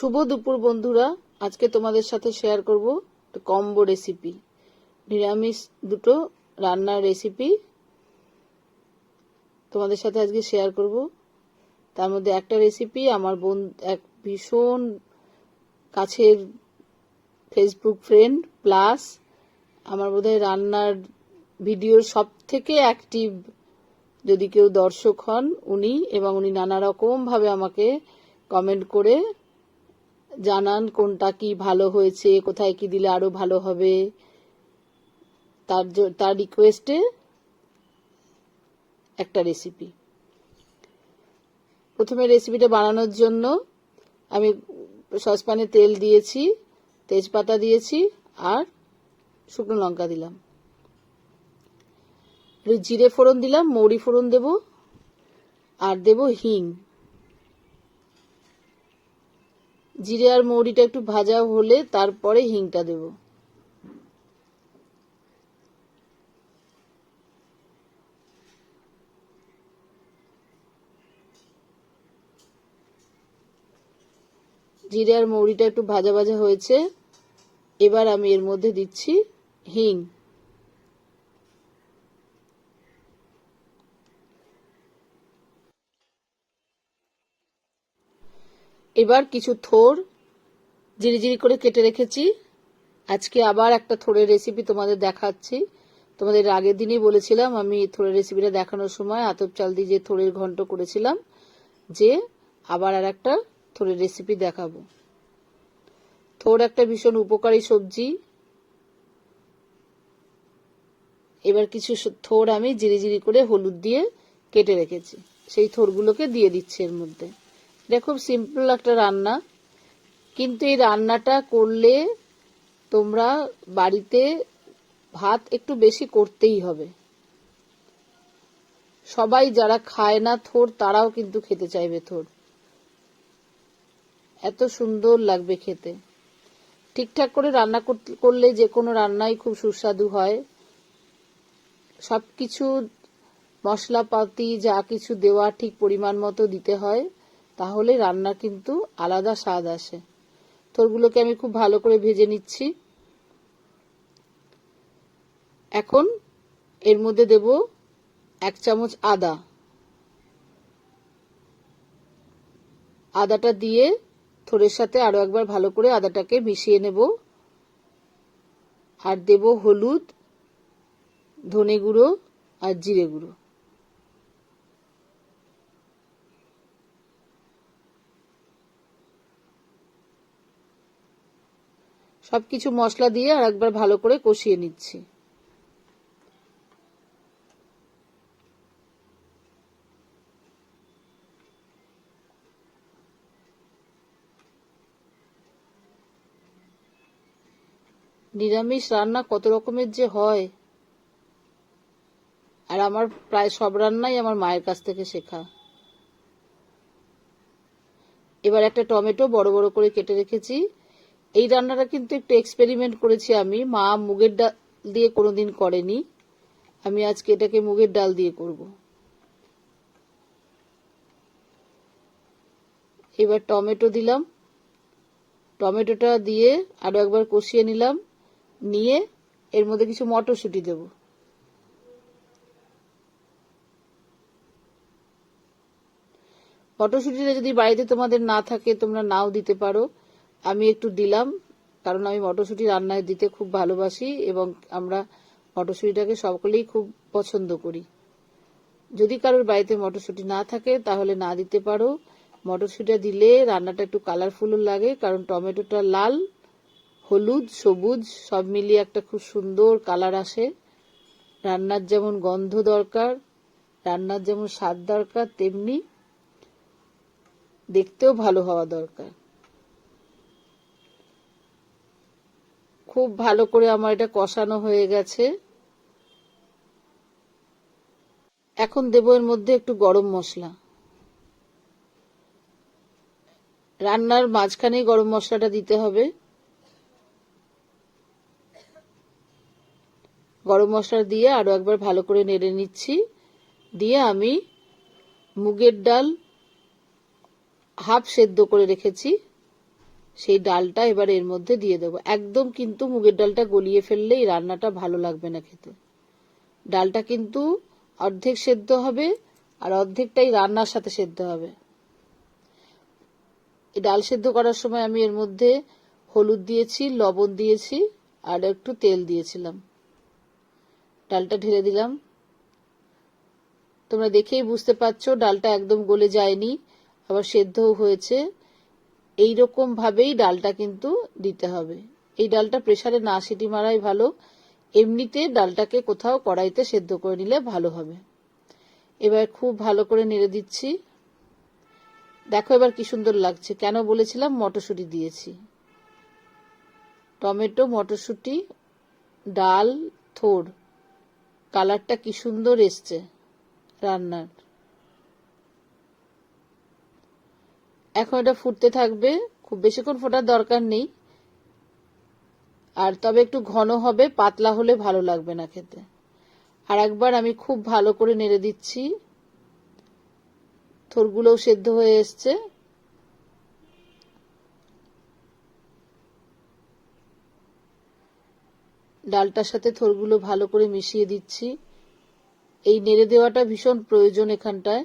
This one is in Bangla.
শুভ দুপুর বন্ধুরা, আজকে তোমাদের সাথে শেয়ার করব কম্বো রেসিপি, নিরামিষ দুটো রান্নার রেসিপি তোমাদের সাথে আজকে শেয়ার করব। তার মধ্যে একটা রেসিপি আমার এক ভীষণ কাছের ফেসবুক ফ্রেন্ড প্লাস আমার বোধহয় রান্নার ভিডিওর সব থেকে অ্যাক্টিভ যদি কেউ দর্শক হন উনি, এবং উনি নানা রকম ভাবে আমাকে কমেন্ট করে জানান কোনটা কি ভালো হয়েছে, কোথায় কি দিলে আরো ভালো হবে। তার রিকোয়েস্টে একটা রেসিপি। প্রথমে রেসিপিটা বানানোর জন্য আমি সসপ্যানে তেল দিয়েছি, তেজপাতা দিয়েছি আর শুকনো লঙ্কা দিলাম, জিরে ফোড়ন দিলাম, মৌরি ফোড়ন দেব আর দেব হিং। জিরে আর মৌরিটা একটু ভাজা হলে তারপরে হিংটা দেব। জিরে আর মৌরিটা একটু ভাজা ভাজা হয়েছে, এবার আমি এর মধ্যে দিচ্ছি হিং। এবার কিছু থোড় জিরি জিরি করে কেটে রেখেছি। আজকে আবার একটা থোড়ের রেসিপি তোমাদের দেখাচ্ছি। তোমাদের আগের দিনই বলেছিলাম আমি থোড়ের রেসিপিটা দেখানোর সময় আতপ চাল দিয়ে যে থোড়ের ঘন্ট করেছিলাম, যে আবার আর একটা থোড়ের রেসিপি দেখাবো। থোড় একটা ভীষণ উপকারী সবজি। এবার কিছু থোড় আমি জিরি জিরি করে হলুদ দিয়ে কেটে রেখেছি, সেই থোড়গুলোকে দিয়ে দিচ্ছি এর মধ্যে। এটা খুব সিম্পল একটা রান্না, কিন্তু এই রান্নাটা করলে তোমরা বাড়িতে ভাত একটু বেশি করতেই হবে। সবাই যারা খায় না থোড় তারাও কিন্তু খেতে চাইবে থোড়, এত সুন্দর লাগবে খেতে। ঠিকঠাক করে রান্না করলে যে কোনো রান্নাই খুব সুস্বাদু হয়। সবকিছু মশলাপাতি যা কিছু দেওয়া ঠিক পরিমাণ মতো দিতে হয়, তাহলে রান্না কিন্তু আলাদা স্বাদ আসে। থোড়গুলোকে আমি খুব ভালো করে ভেজে নিচ্ছি। এখন এর মধ্যে দেব 1 চামচ আদা। আদাটা দিয়ে থোড়ের সাথে আরো একবার ভালো করে আদাটাকে মিশিয়ে নেব। আর দেব হলুদ, ধনে গুঁড়ো আর জিরে গুঁড়ো। সবকিছু মশলা দিয়ে আর একবার ভালো করে কষিয়ে নিচ্ছি। নিরামিষ রান্না কত রকমের যে হয়, আর আমার প্রায় সব রান্নাই আমার মায়ের কাছ থেকে শেখা। এবার একটা টমেটো বড় বড় করে কেটে রেখেছি। এই রান্নাটা কিন্তু একটু এক্সপেরিমেন্ট করেছি আমি, মা মুগের ডাল দিয়ে কোনোদিন করেনি, আমি আজকে এটাকে মুগের ডাল দিয়ে করব। এবার টমেটো দিলাম, টমেটোটা দিয়ে আরো একবার কষিয়ে নিলাম, নিয়ে এর মধ্যে কিছু মটরশুঁটি দেব। মটরশুঁটিটা যদি বাড়িতে তোমাদের না থাকে তোমরা নাও দিতে পারো, আমি একটু দিলাম কারণ আমি মটরশুঁটি রান্নায় দিতে খুব ভালোবাসি এবং আমরা মটরশুঁটিটাকে সকলেই খুব পছন্দ করি। যদি কারোর বাড়িতে মটরশুঁটি না থাকে তাহলে না দিতে পারো। মটরশুঁটিটা দিলে রান্নাটা একটু কালারফুলও লাগে, কারণ টমেটোটা লাল, হলুদ, সবুজ সব মিলিয়ে একটা খুব সুন্দর কালার আসে। রান্নার যেমন গন্ধ দরকার, রান্নার যেমন স্বাদ দরকার, তেমনি দেখতেও ভালো হওয়া দরকার। খুব ভালো করে আমার এটা কষানো হয়ে গেছে। এখন দেব এর মধ্যে একটু গরম মশলা। রান্নার মাঝখানেই গরম মশলাটা দিতে হবে। গরম মশলা দিয়ে আরো একবার ভালো করে নেড়ে নিচ্ছি। দিয়ে আমি মুগের ডাল হাফ সেদ্ধ করে রেখেছি সেই ডালটা এবার এর মধ্যে দিয়ে দেবো। একদম কিন্তু মুগের ডালটা গলিয়ে ফেললে এই রান্নাটা ভালো লাগবে না খেতে। ডালটা কিন্তু অর্ধেক সেদ্ধ হবে আর অর্ধেকটাই রান্নার সাথে সেদ্ধ হবে। এই ডাল সেদ্ধ করার সময় আমি এর মধ্যে হলুদ দিয়েছি, লবণ দিয়েছি আর একটু তেল দিয়েছিলাম। ডালটা ঢেলে দিলাম। তোমরা দেখেই বুঝতে পারছো ডালটা একদম গলে যায়নি, আবার সেদ্ধও হয়েছে। এইরকম ভাবেই ডালটা কিন্তু দিতে হবে। এই ডালটা প্রেসারে না সিটি মারাই ভালো, এমনিতে ডালটাকে কোথাও কড়াইতে সেদ্ধ করে নিলে ভালো হবে। এবার খুব ভালো করে নেড়ে দিচ্ছি। দেখো এবার কি সুন্দর লাগছে। কেন বলেছিলাম মটরশুঁটি দিয়েছি। টমেটো, মটরশুঁটি, ডাল, থোড়, কালারটা কি সুন্দর এসছে রান্নার। এখন এটা ফুটতে থাকবে, খুব বেশিক্ষণ ফোটার দরকার নেই। আর তবে একটু ঘন হবে, পাতলা হলে ভালো লাগবে না খেতে। আর একবার আমি খুব ভালো করে নেড়ে দিচ্ছি। থোড়গুলোও সেদ্ধ হয়ে এসছে। ডালটার সাথে থোড়গুলো ভালো করে মিশিয়ে দিচ্ছি। এই নেড়ে দেওয়াটা ভীষণ প্রয়োজন এখানটায়।